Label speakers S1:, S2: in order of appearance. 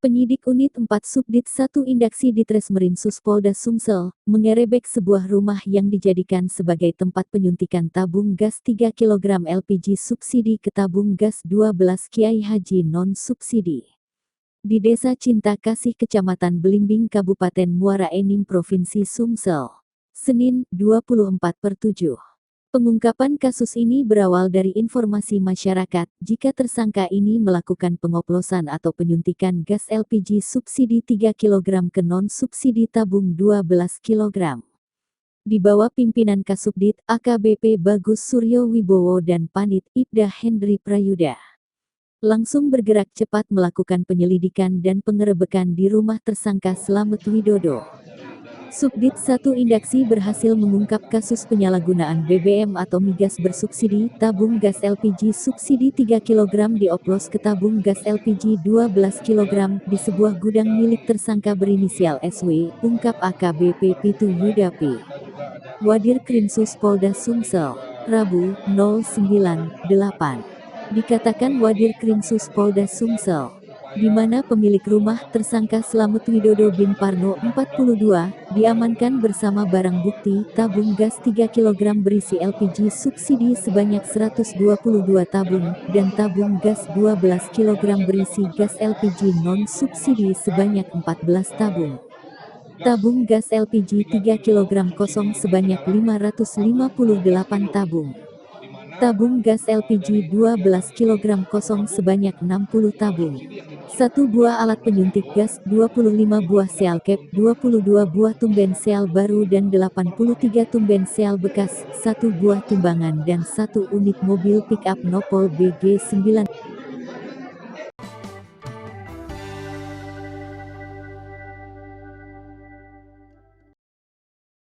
S1: Penyidik Unit 4 Subdit 1 Indaksi Ditreskrimsus Polda Sumsel, mengerebek sebuah rumah yang dijadikan sebagai tempat penyuntikan tabung gas 3 kg LPG subsidi ke tabung gas 12 Kiai Haji non-subsidi. Di Desa Cinta Kasih Kecamatan Belimbing Kabupaten Muara Enim Provinsi Sumsel. Senin, 24/7. Pengungkapan kasus ini berawal dari informasi masyarakat jika tersangka ini melakukan pengoplosan atau penyuntikan gas LPG subsidi 3 kg ke non-subsidi tabung 12 kg. Di bawah pimpinan Kasubdit AKBP Bagus Suryo Wibowo dan Panit Ibda Hendri Prayuda. Langsung bergerak cepat melakukan penyelidikan dan pengerebekan di rumah tersangka Slamet Widodo. Subdit 1 Indaksi berhasil mengungkap kasus penyalahgunaan BBM atau migas bersubsidi, tabung gas LPG subsidi 3 kg dioplos ke tabung gas LPG 12 kg di sebuah gudang milik tersangka berinisial SW, ungkap AKBP Pitu Yudapi. Wadir Krimsus Polda Sumsel, Rabu, 09.08. Dikatakan Wadir Krimsus Polda Sumsel, di mana pemilik rumah tersangka Slamet Widodo bin Parno 42, diamankan bersama barang bukti tabung gas 3 kg berisi LPG subsidi sebanyak 122 tabung, dan tabung gas 12 kg berisi gas LPG non-subsidi sebanyak 14 tabung. Tabung gas LPG 3 kg kosong sebanyak 558 tabung. Tabung gas LPG 12 kg kosong sebanyak 60 tabung. 1 buah alat penyuntik gas, 25 buah seal cap, 22 buah tumben seal baru dan 83 tumben seal bekas, 1 buah timbangan dan 1 unit mobil pick-up Nopol BG 9.